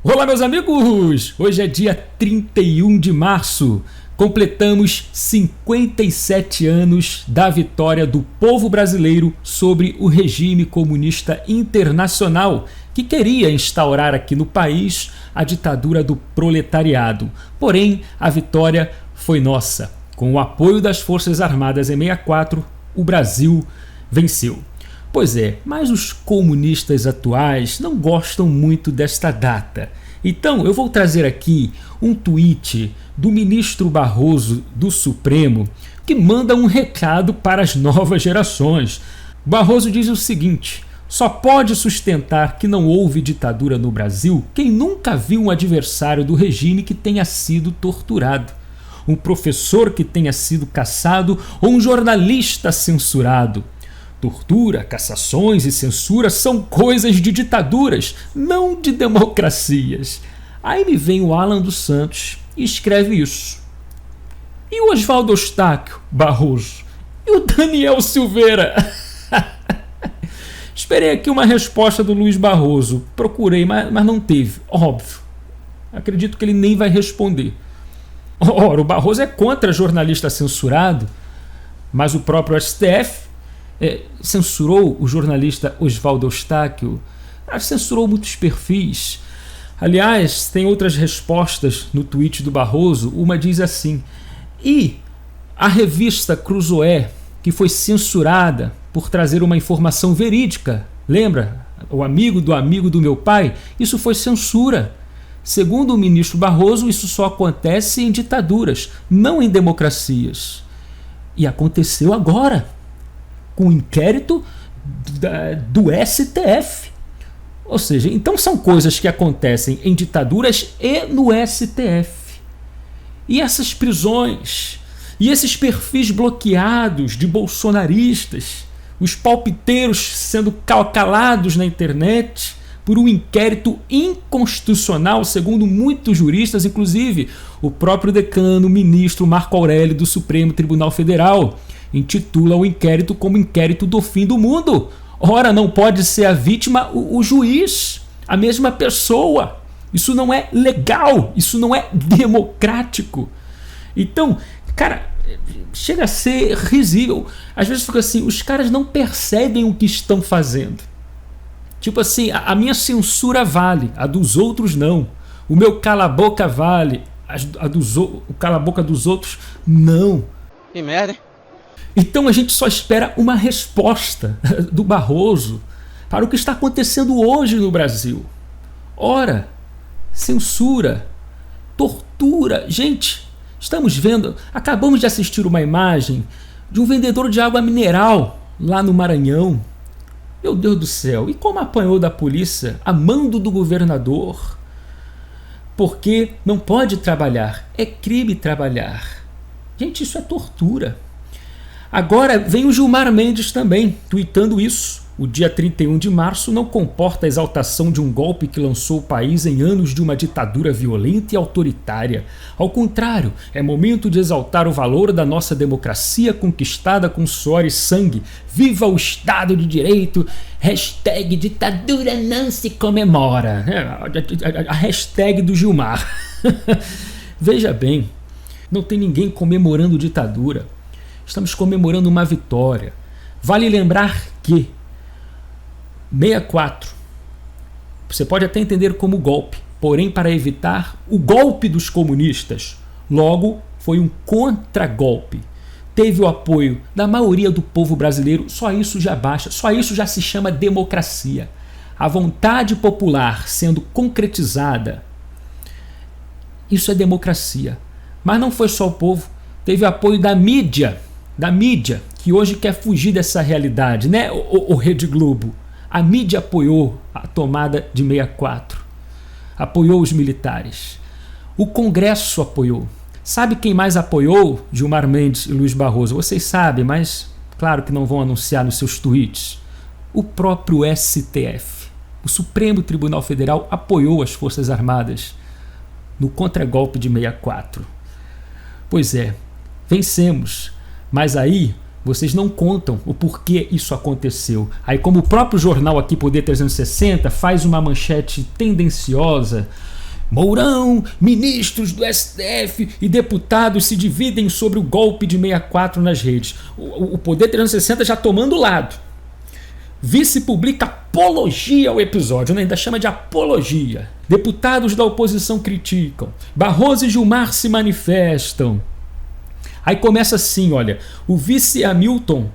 Olá, meus amigos! Hoje é dia 31 de março. Completamos 57 anos da vitória do povo brasileiro sobre o regime comunista internacional que queria instaurar aqui no país a ditadura do proletariado. Porém, a vitória foi nossa. Com o apoio das Forças Armadas em 64, o Brasil venceu. Pois é, mas os comunistas atuais não gostam muito desta data. Então eu vou trazer aqui um tweet do ministro Barroso do Supremo que manda um recado para as novas gerações. Barroso diz o seguinte: só pode sustentar que não houve ditadura no Brasil quem nunca viu um adversário do regime que tenha sido torturado, um professor que tenha sido cassado ou um jornalista censurado. Tortura, cassações e censura são coisas de ditaduras, não de democracias. Aí me vem o Alan dos Santos e escreve isso. E o Oswaldo Eustáquio, Barroso? E o Daniel Silveira? Esperei aqui uma resposta do Luiz Barroso. Procurei, mas não teve. Óbvio. Acredito que ele nem vai responder. Ora, o Barroso é contra jornalista censurado, mas o próprio STF censurou o jornalista Oswaldo Eustáquio, censurou muitos perfis. Aliás, tem outras respostas no tweet do Barroso. Uma diz assim: e a revista Cruzoé, que foi censurada por trazer uma informação verídica, lembra? O amigo do meu pai, isso foi censura. Segundo o ministro Barroso, isso só acontece em ditaduras, não em democracias. E aconteceu agora, com o inquérito do STF. Ou seja, então são coisas que acontecem em ditaduras e no STF. E essas prisões, e esses perfis bloqueados de bolsonaristas, os palpiteiros sendo calados na internet por um inquérito inconstitucional, segundo muitos juristas, inclusive o próprio decano, ministro Marco Aurélio do Supremo Tribunal Federal, intitula o inquérito como inquérito do fim do mundo. Ora, não pode ser a vítima o juiz, a mesma pessoa. Isso não é legal, isso não é democrático. Então, cara, chega a ser risível. Às vezes fica assim, os caras não percebem o que estão fazendo. Tipo assim, a minha censura vale, a dos outros não. O meu cala-boca vale, o cala-boca dos outros não. Que merda, hein? Então a gente só espera uma resposta do Barroso para o que está acontecendo hoje no Brasil. Ora, censura, tortura. Gente, estamos vendo, acabamos de assistir uma imagem de um vendedor de água mineral lá no Maranhão. Meu Deus do céu, e como apanhou da polícia a mando do governador? Porque não pode trabalhar, é crime trabalhar. Gente, isso é tortura. Agora vem o Gilmar Mendes também, tuitando isso. O dia 31 de março não comporta a exaltação de um golpe que lançou o país em anos de uma ditadura violenta e autoritária. Ao contrário, é momento de exaltar o valor da nossa democracia conquistada com suor e sangue. Viva o Estado de Direito! Hashtag ditadura não se comemora. A hashtag do Gilmar. Veja bem, não tem ninguém comemorando ditadura. Estamos comemorando uma vitória. Vale lembrar que 64, você pode até entender como golpe, porém para evitar o golpe dos comunistas. Logo, foi um contragolpe. Teve o apoio da maioria do povo brasileiro, só isso já basta, só isso já se chama democracia. A vontade popular sendo concretizada, isso é democracia. Mas não foi só o povo, teve apoio da mídia, que hoje quer fugir dessa realidade, né? O Rede Globo. A mídia apoiou a tomada de 64, apoiou os militares. O Congresso apoiou. Sabe quem mais apoiou Gilmar Mendes e Luiz Barroso? Vocês sabem, mas claro que não vão anunciar nos seus tweets. O próprio STF, o Supremo Tribunal Federal, apoiou as Forças Armadas no contragolpe de 64. Pois é, vencemos. Mas aí Vocês não contam o porquê isso aconteceu. Aí, como o próprio jornal aqui, Poder 360, faz uma manchete tendenciosa: Mourão, ministros do STF e deputados se dividem sobre o golpe de 64 nas redes. O Poder 360 já tomando lado. Vice publica apologia ao episódio, né? Ainda chama de apologia. Deputados da oposição criticam. Barroso e Gilmar se manifestam. Aí começa assim, olha, o vice Hamilton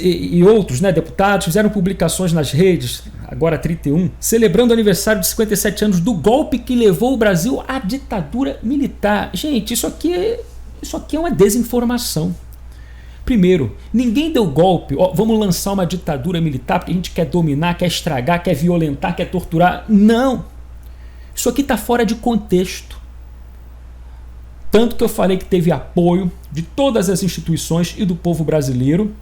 e outros, né, deputados fizeram publicações nas redes, agora 31, celebrando o aniversário de 57 anos do golpe que levou o Brasil à ditadura militar. Gente, isso aqui é uma desinformação. Primeiro, ninguém deu golpe, vamos lançar uma ditadura militar porque a gente quer dominar, quer estragar, quer violentar, quer torturar. Não! Isso aqui está fora de contexto. Tanto que eu falei que teve apoio de todas as instituições e do povo brasileiro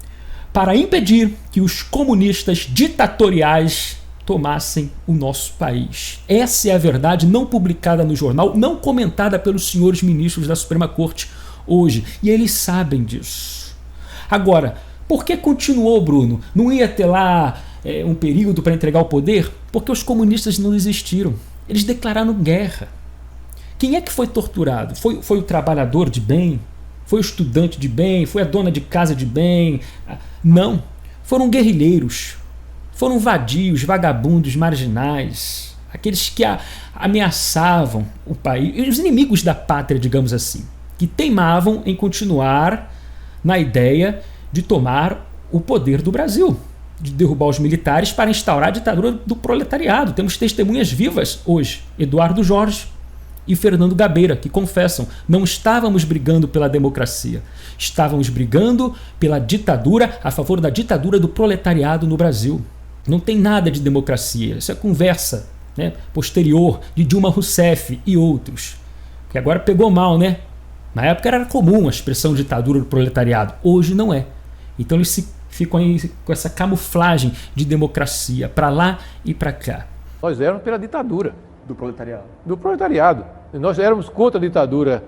para impedir que os comunistas ditatoriais tomassem o nosso país. Essa é a verdade, não publicada no jornal, não comentada pelos senhores ministros da Suprema Corte hoje. E eles sabem disso. Agora, por que continuou, Bruno? Não ia ter lá um período para entregar o poder? Porque os comunistas não existiram. Eles declararam guerra. Quem é que foi torturado? Foi o trabalhador de bem? Foi o estudante de bem? Foi a dona de casa de bem? Não. Foram guerrilheiros. Foram vadios, vagabundos, marginais. Aqueles que ameaçavam o país. Os inimigos da pátria, digamos assim. Que teimavam em continuar na ideia de tomar o poder do Brasil. De derrubar os militares para instaurar a ditadura do proletariado. Temos testemunhas vivas hoje. Eduardo Jorge e Fernando Gabeira, que confessam: não estávamos brigando pela democracia, estávamos brigando pela ditadura, a favor da ditadura do proletariado no Brasil. Não tem nada de democracia, isso é conversa, né, posterior de Dilma Rousseff e outros, que agora pegou mal, né? Na época era comum a expressão ditadura do proletariado, hoje não é. Então eles ficam aí com essa camuflagem de democracia, para lá e para cá. Nós éramos pela ditadura. Do proletariado. Do proletariado. Nós éramos contra a ditadura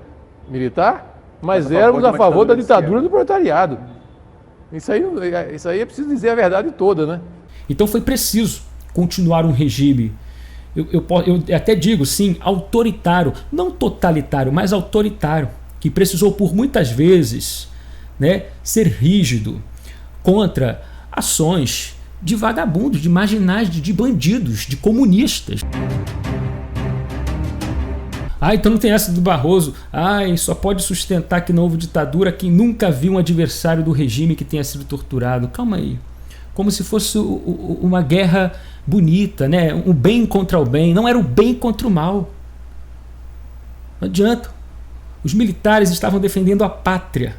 militar, mas éramos a favor da ditadura do proletariado. Isso aí é preciso dizer a verdade toda, né? Então foi preciso continuar um regime, eu até digo, sim, autoritário, não totalitário, mas autoritário, que precisou por muitas vezes, né, ser rígido contra ações de vagabundos, de marginais, de bandidos, de comunistas. Então não tem essa do Barroso. Só pode sustentar que não houve ditadura quem nunca viu um adversário do regime que tenha sido torturado. Calma aí. Como se fosse uma guerra bonita, né? Um bem contra o bem. Não era o bem contra o mal. Não adianta. Os militares estavam defendendo a pátria.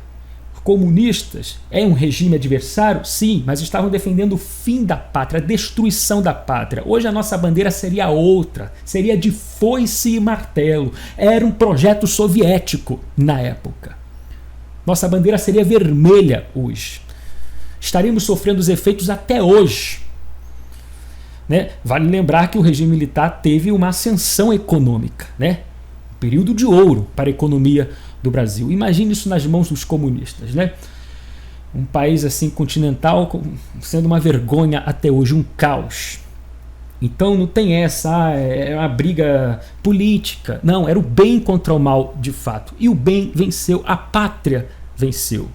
Comunistas é um regime adversário? Sim, mas estavam defendendo o fim da pátria, a destruição da pátria. Hoje a nossa bandeira seria outra, seria de foice e martelo. Era um projeto soviético na época. Nossa bandeira seria vermelha hoje. Estaríamos sofrendo os efeitos até hoje. Né? Vale lembrar que o regime militar teve uma ascensão econômica, né? Um período de ouro para a economia do Brasil. Imagine isso nas mãos dos comunistas, né? Um país assim continental sendo uma vergonha até hoje, um caos. Então não tem essa, é uma briga política. Não, era o bem contra o mal de fato. E o bem venceu, a pátria venceu.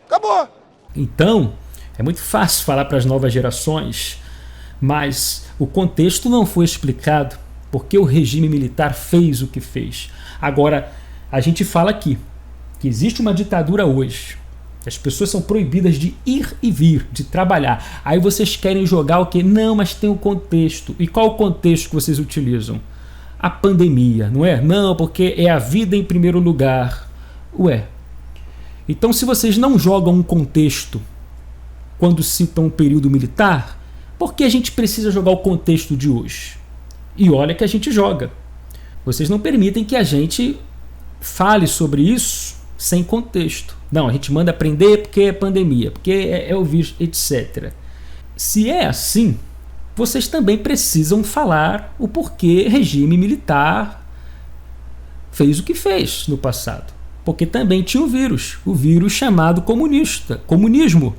Acabou! Então, é muito fácil falar para as novas gerações, mas o contexto não foi explicado porque o regime militar fez o que fez. Agora, a gente fala aqui que existe uma ditadura hoje. As pessoas são proibidas de ir e vir, de trabalhar. Aí vocês querem jogar o quê? Não, mas tem um contexto. E qual o contexto que vocês utilizam? A pandemia, não é? Não, porque é a vida em primeiro lugar. Ué. Então, se vocês não jogam um contexto quando citam um período militar, por que a gente precisa jogar o contexto de hoje? E olha que a gente joga. Vocês não permitem que a gente fale sobre isso sem contexto. Não, a gente manda aprender porque é pandemia, porque é o vírus, etc. Se é assim, vocês também precisam falar o porquê regime militar fez o que fez no passado. Porque também tinha o vírus chamado comunismo.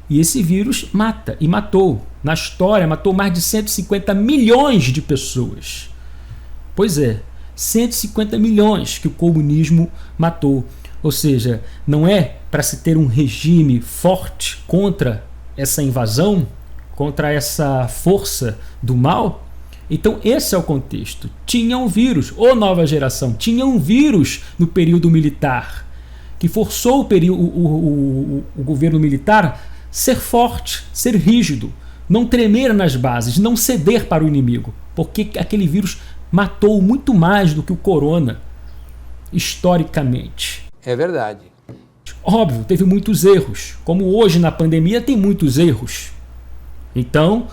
E esse vírus mata, e matou. Na história, matou mais de 150 milhões de pessoas. Pois é, 150 milhões que o comunismo matou. Ou seja, não é para se ter um regime forte contra essa invasão, contra essa força do mal. Então esse é o contexto. Tinha um vírus, ou nova geração, tinha um vírus no período militar, que forçou o governo militar ser forte, ser rígido, não tremer nas bases, não ceder para o inimigo, porque aquele vírus matou muito mais do que o corona, historicamente. É verdade. Óbvio, teve muitos erros, como hoje na pandemia tem muitos erros. Então,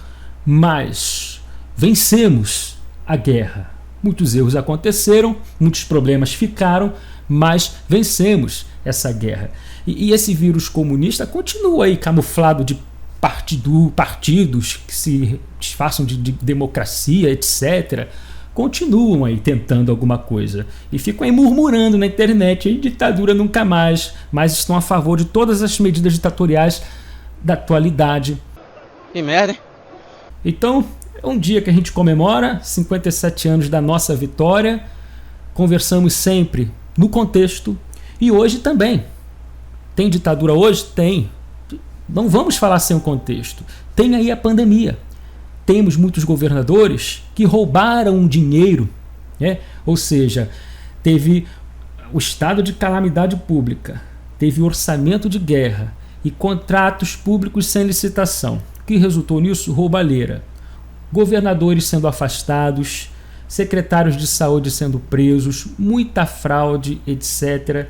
mas vencemos a guerra. Muitos erros aconteceram, muitos problemas ficaram, mas vencemos essa guerra. E esse vírus comunista continua aí camuflado de partidos que se disfarçam de democracia, etc. Continuam aí tentando alguma coisa e ficam aí murmurando na internet aí, ditadura nunca mais, mas estão a favor de todas as medidas ditatoriais da atualidade. Que merda, hein? Então, é um dia que a gente comemora 57 anos da nossa vitória. Conversamos sempre no contexto e hoje também. Tem ditadura hoje? Tem. Não vamos falar sem o contexto. Tem aí a pandemia. Temos muitos governadores que roubaram dinheiro, né? Ou seja, teve o estado de calamidade pública, teve orçamento de guerra e contratos públicos sem licitação. O que resultou nisso? Roubalheira. Governadores sendo afastados, secretários de saúde sendo presos, muita fraude, etc.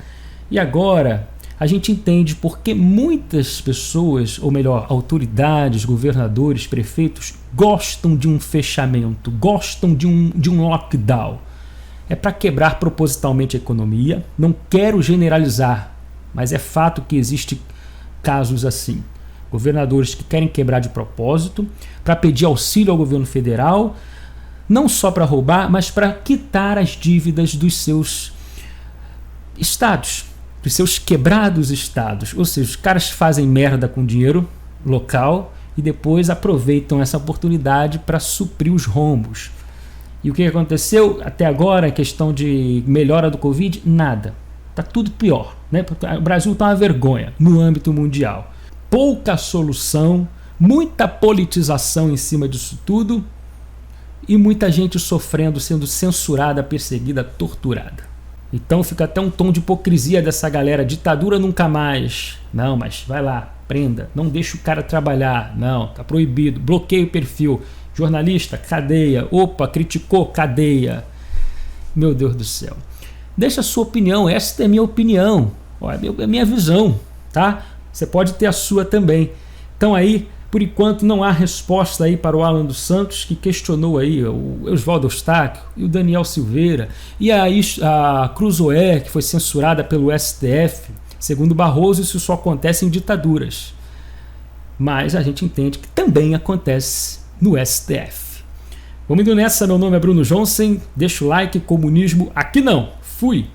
E agora a gente entende porque muitas pessoas, ou melhor, autoridades, governadores, prefeitos, gostam de um fechamento, gostam de um lockdown. É para quebrar propositalmente a economia. Não quero generalizar, mas é fato que existem casos assim. Governadores que querem quebrar de propósito, para pedir auxílio ao governo federal, não só para roubar, mas para quitar as dívidas dos seus estados, dos seus quebrados estados. Ou seja, os caras fazem merda com dinheiro local e depois aproveitam essa oportunidade para suprir os rombos. E o que aconteceu até agora, a questão de melhora do Covid? Nada. Está tudo pior, né? O Brasil está uma vergonha no âmbito mundial. Pouca solução, muita politização em cima disso tudo e muita gente sofrendo, sendo censurada, perseguida, torturada. Então fica até um tom de hipocrisia dessa galera, ditadura nunca mais. Não, mas vai lá, prenda, não deixa o cara trabalhar, não, tá proibido, bloqueia o perfil. Jornalista, cadeia, opa, criticou, cadeia. Meu Deus do céu. Deixa a sua opinião, essa é a minha opinião, é a minha visão, tá? Você pode ter a sua também. Então aí, por enquanto, não há resposta aí para o Alan dos Santos, que questionou aí o Oswaldo Eustáquio e o Daniel Silveira, e a Cruzoé, que foi censurada pelo STF, segundo Barroso, isso só acontece em ditaduras. Mas a gente entende que também acontece no STF. Vamos indo nessa, meu nome é Bruno Johnson, deixa o like, comunismo aqui não. Fui!